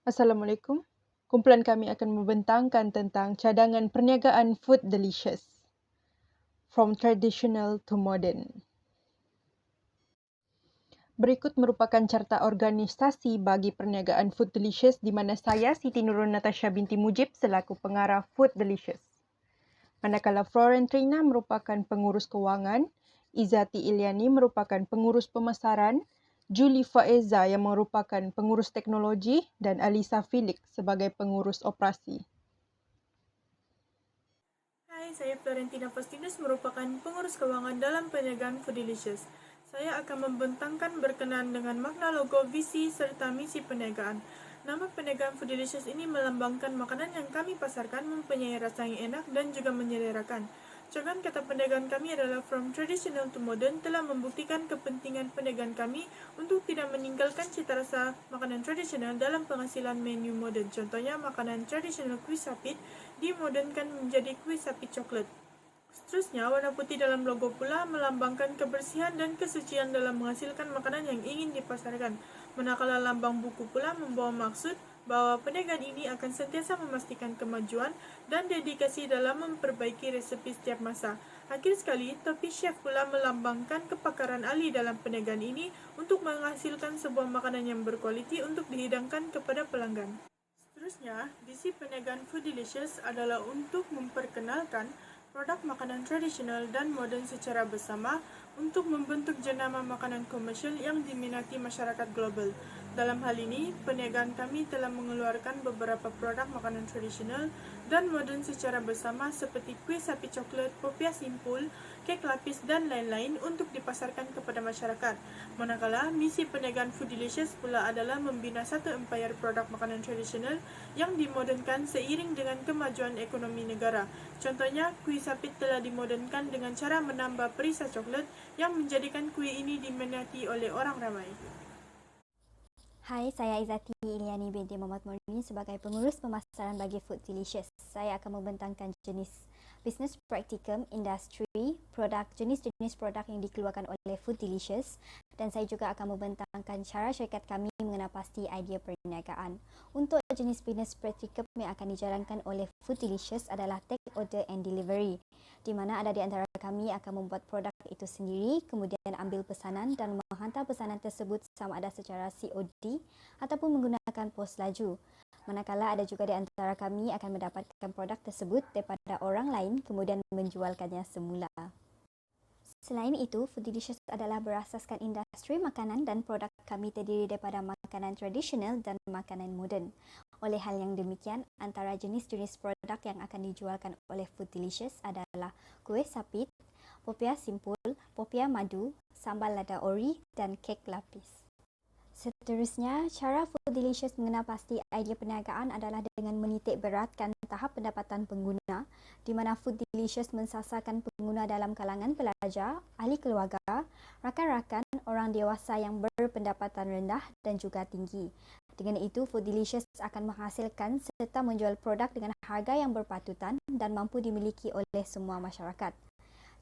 Assalamualaikum. Kumpulan kami akan membentangkan tentang cadangan perniagaan Food Delicious, from traditional to modern. Berikut merupakan carta organisasi bagi perniagaan Food Delicious di mana saya, Siti Nurul Natasha binti Mujib selaku pengarah Food Delicious. Manakala Florentrina merupakan pengurus kewangan, Izzati Iliani merupakan pengurus pemasaran, Julie Faiza yang merupakan pengurus teknologi dan Alisa Felix sebagai pengurus operasi. Hai, saya Florentina Postinus merupakan pengurus keuangan dalam perniagaan Food Delicious. Saya akan membentangkan berkenaan dengan makna logo, visi, serta misi perniagaan. Nama perniagaan Food Delicious ini melambangkan makanan yang kami pasarkan mempunyai rasa yang enak dan juga menyelerakan. Slogan kata perniagaan kami adalah From Traditional to Modern telah membuktikan kepentingan perniagaan kami untuk tidak meninggalkan cita rasa makanan tradisional dalam penghasilan menu modern. Contohnya, makanan tradisional kuih sapit dimodernkan menjadi kuih sapit coklat. Seterusnya, warna putih dalam logo pula melambangkan kebersihan dan kesucian dalam menghasilkan makanan yang ingin dipasarkan. Manakala lambang buku pula membawa maksud bahwa perniagaan ini akan sentiasa memastikan kemajuan dan dedikasi dalam memperbaiki resepi setiap masa. Akhir sekali, topi chef pula melambangkan kepakaran ahli dalam perniagaan ini untuk menghasilkan sebuah makanan yang berkualiti untuk dihidangkan kepada pelanggan. Seterusnya, visi perniagaan Food Delicious adalah untuk memperkenalkan produk makanan tradisional dan moden secara bersama untuk membentuk jenama makanan komersial yang diminati masyarakat global. Dalam hal ini, perniagaan kami telah mengeluarkan beberapa produk makanan tradisional dan moden secara bersama seperti kuih sapi coklat, popiah simpul, kek lapis, dan lain-lain untuk dipasarkan kepada masyarakat. Manakala, misi perniagaan Food Delicious pula adalah membina satu empayar produk makanan tradisional yang dimodernkan seiring dengan kemajuan ekonomi negara. Contohnya, kuih sapit telah dimodernkan dengan cara menambah perisa coklat yang menjadikan kuih ini diminati oleh orang ramai. Hai, saya Izzati Iliani binti Muhammad Murni sebagai pengurus pemasaran bagi Food Delicious. Saya akan membentangkan jenis business practicum, industri, produk, jenis-jenis produk yang dikeluarkan oleh Food Delicious, dan saya juga akan membentangkan cara syarikat kami mengenal pasti idea perniagaan. Untuk jenis business practicum yang akan dijalankan oleh Food Delicious adalah take order and delivery, di mana ada di antara kami akan membuat produk itu sendiri, kemudian ambil pesanan dan menghantar pesanan tersebut sama ada secara COD ataupun menggunakan pos laju. Manakala ada juga di antara kami akan mendapatkan produk tersebut daripada orang lain kemudian menjualkannya semula. Selain itu, Food Delicious adalah berasaskan industri makanan dan produk kami terdiri daripada makanan tradisional dan makanan moden. Oleh hal yang demikian, antara jenis-jenis produk yang akan dijualkan oleh Food Delicious adalah kuih sapit, popiah simpul, popiah madu, sambal lada ori, dan kek lapis. Seterusnya, cara Food Delicious mengenal pasti idea perniagaan adalah dengan menitik beratkan tahap pendapatan pengguna, di mana Food Delicious mensasarkan pengguna dalam kalangan pelajar, ahli keluarga, rakan-rakan, orang dewasa yang berpendapatan rendah dan juga tinggi. Dengan itu, Food Delicious akan menghasilkan serta menjual produk dengan harga yang berpatutan dan mampu dimiliki oleh semua masyarakat.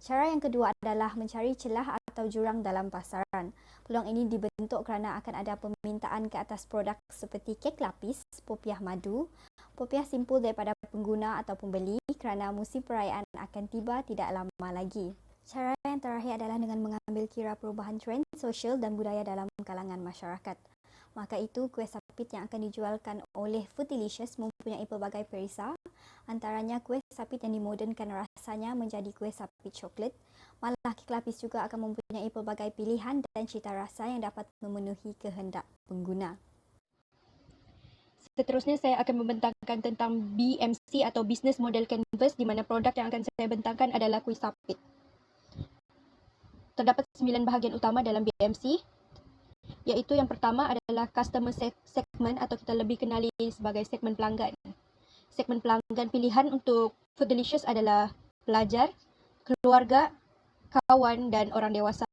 Cara yang kedua adalah mencari celah atau jurang dalam pasaran. Peluang ini dibentuk kerana akan ada permintaan ke atas produk seperti kek lapis, popiah madu, popiah simpul daripada pengguna atau pembeli kerana musim perayaan akan tiba tidak lama lagi. Cara yang terakhir adalah dengan mengambil kira perubahan trend sosial dan budaya dalam kalangan masyarakat. Maka itu, kuih sapit yang akan dijualkan oleh Food Delicious mempunyai pelbagai perisa, antaranya kuih sapit yang dimodernkan rasanya menjadi kuih sapit coklat. Malah kek lapis juga akan mempunyai pelbagai pilihan dan cita rasa yang dapat memenuhi kehendak pengguna. Seterusnya saya akan membentangkan tentang BMC atau Business Model Canvas di mana produk yang akan saya bentangkan adalah kuih sapit. Terdapat 9 bahagian utama dalam BMC, iaitu yang pertama adalah customer segment atau kita lebih kenali sebagai segmen pelanggan. Segmen pelanggan pilihan untuk Food Delicious adalah pelajar, keluarga, kawan dan orang dewasa.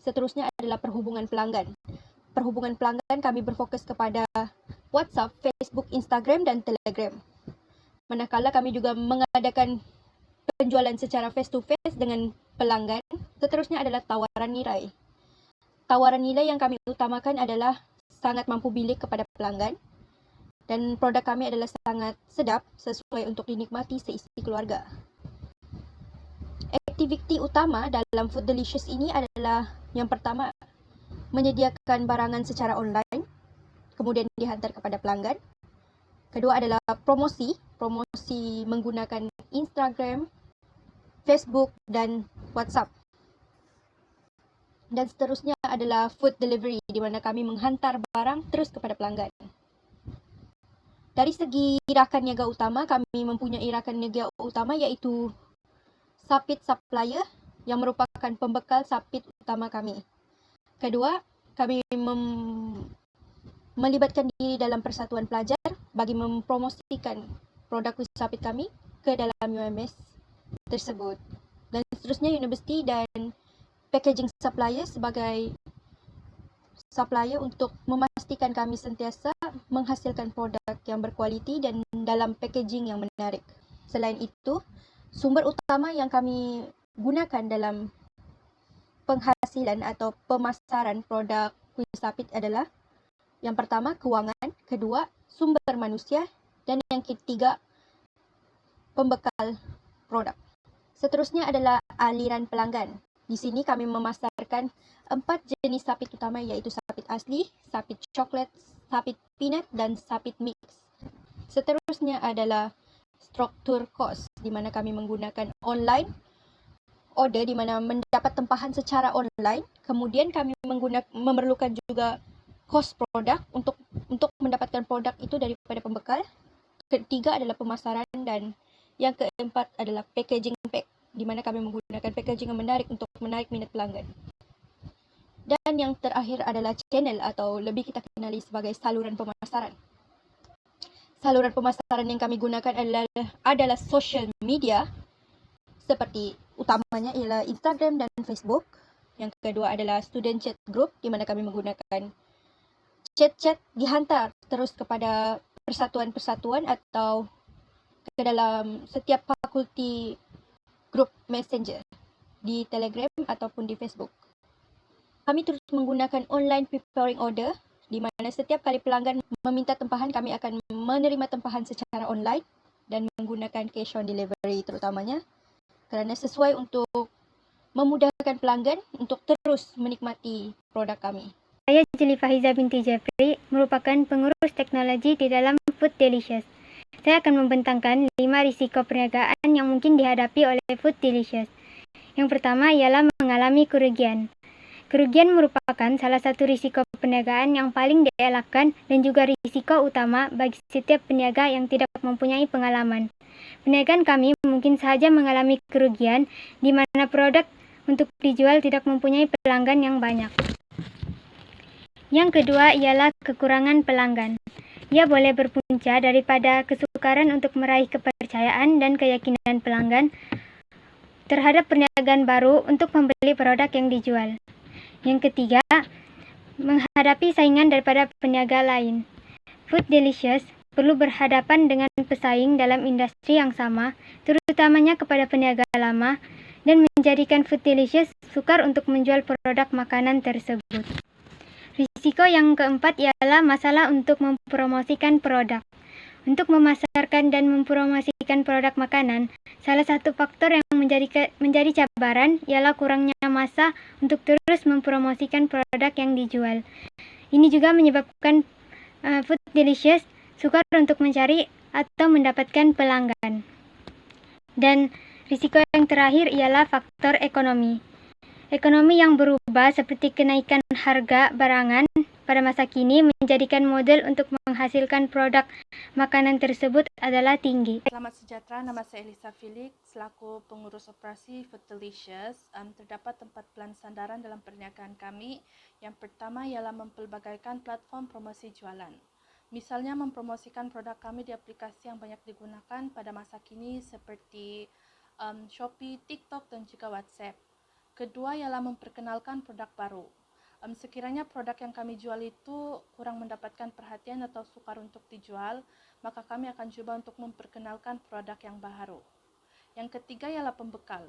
Seterusnya adalah perhubungan pelanggan. Perhubungan pelanggan kami berfokus kepada WhatsApp, Facebook, Instagram dan Telegram. Manakala kami juga mengadakan penjualan secara face to face dengan pelanggan. Seterusnya adalah tawaran nilai. Tawaran nilai yang kami utamakan adalah sangat mampu bilik kepada pelanggan. Dan produk kami adalah sangat sedap, sesuai untuk dinikmati seisi keluarga. Aktiviti utama dalam Food Delicious ini adalah yang pertama, menyediakan barangan secara online, kemudian dihantar kepada pelanggan. Kedua adalah promosi menggunakan Instagram, Facebook, dan WhatsApp. Dan seterusnya adalah food delivery, di mana kami menghantar barang terus kepada pelanggan. Dari segi rakan niaga utama, kami mempunyai rakan niaga utama iaitu Sapit Supplier yang merupakan pembekal sapit utama kami. Kedua, kami melibatkan diri dalam persatuan pelajar bagi mempromosikan produk sapit kami ke dalam UMS tersebut. Dan seterusnya universiti dan packaging supplier sebagai supplier untuk memastikan kami sentiasa menghasilkan produk yang berkualiti dan dalam packaging yang menarik. Selain itu, sumber utama yang kami gunakan dalam penghasilan atau pemasaran produk kuih sapit adalah yang pertama, kewangan, kedua, sumber manusia, dan yang ketiga, pembekal produk. Seterusnya adalah aliran pelanggan. Di sini kami memasarkan 4 jenis sapit utama iaitu sapit asli, sapit coklat, sapit peanut, dan sapit mix. Seterusnya adalah struktur kos, di mana kami menggunakan online order, di mana mendapat tempahan secara online. Kemudian kami memerlukan juga kos produk untuk mendapatkan produk itu daripada pembekal. Ketiga adalah pemasaran, dan yang keempat adalah packaging pack, di mana kami menggunakan packaging yang menarik untuk menarik minat pelanggan. Dan yang terakhir adalah channel atau lebih kita kenali sebagai saluran pemasaran. Saluran pemasaran yang kami gunakan adalah social media, seperti utamanya ialah Instagram dan Facebook. Yang kedua adalah student chat group, di mana kami menggunakan chat-chat dihantar terus kepada persatuan-persatuan atau ke dalam setiap fakulti grup messenger di Telegram ataupun di Facebook. Kami terus menggunakan online preparing order, di mana setiap kali pelanggan meminta tempahan, kami akan menerima tempahan secara online dan menggunakan cash on delivery terutamanya, kerana sesuai untuk memudahkan pelanggan untuk terus menikmati produk kami. Saya Juli Fahiza binti Jeffrey, merupakan pengurus teknologi di dalam Food Delicious. Saya akan membentangkan 5 risiko perniagaan yang mungkin dihadapi oleh Food Delicious. Yang pertama ialah mengalami kerugian. Kerugian merupakan salah satu risiko perniagaan yang paling dielakkan dan juga risiko utama bagi setiap peniaga yang tidak mempunyai pengalaman. Perniagaan kami mungkin sahaja mengalami kerugian di mana produk untuk dijual tidak mempunyai pelanggan yang banyak. Yang kedua ialah kekurangan pelanggan. Ia boleh berpunca daripada kesukaran untuk meraih kepercayaan dan keyakinan pelanggan terhadap perniagaan baru untuk membeli produk yang dijual. Yang ketiga, menghadapi saingan daripada peniaga lain. Food Delicious perlu berhadapan dengan pesaing dalam industri yang sama, terutamanya kepada peniaga lama, dan menjadikan Food Delicious sukar untuk menjual produk makanan tersebut. Risiko yang keempat ialah masalah untuk mempromosikan produk. Untuk memasarkan dan mempromosikan produk makanan, salah satu faktor yang menjadi cabaran ialah kurangnya masa untuk terus mempromosikan produk yang dijual. Ini juga menyebabkan Food Delicious sukar untuk mencari atau mendapatkan pelanggan. Dan risiko yang terakhir ialah faktor ekonomi. Ekonomi yang berubah seperti kenaikan harga barangan pada masa kini menjadikan modal untuk menghasilkan produk makanan tersebut adalah tinggi. Selamat sejahtera, nama saya Elisa Felix, selaku pengurus operasi Food Delicious. Terdapat 4 plan sandaran dalam perniagaan kami. Yang pertama ialah mempelbagaikan platform promosi jualan. Misalnya mempromosikan produk kami di aplikasi yang banyak digunakan pada masa kini seperti Shopee, TikTok, dan juga WhatsApp. Kedua ialah memperkenalkan produk baru. Sekiranya produk yang kami jual itu kurang mendapatkan perhatian atau sukar untuk dijual, maka kami akan coba untuk memperkenalkan produk yang baru. Yang ketiga ialah pembekal.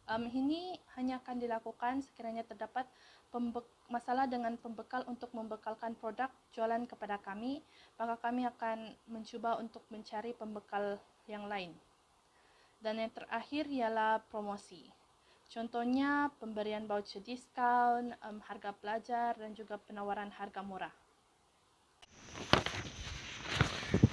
Ini hanya akan dilakukan sekiranya terdapat masalah dengan pembekal untuk membekalkan produk jualan kepada kami, maka kami akan mencuba untuk mencari pembekal yang lain. Dan yang terakhir ialah promosi. Contohnya pemberian voucher diskaun, harga pelajar dan juga penawaran harga murah.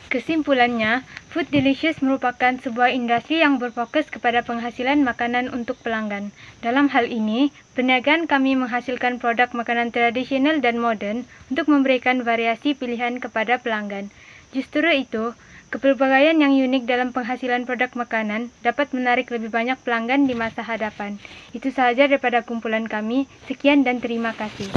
Kesimpulannya, Food Delicious merupakan sebuah industri yang berfokus kepada penghasilan makanan untuk pelanggan. Dalam hal ini, perniagaan kami menghasilkan produk makanan tradisional dan modern untuk memberikan variasi pilihan kepada pelanggan. Justru itu, kepelbagaian yang unik dalam penghasilan produk makanan dapat menarik lebih banyak pelanggan di masa hadapan. Itu sahaja daripada kumpulan kami. Sekian dan terima kasih.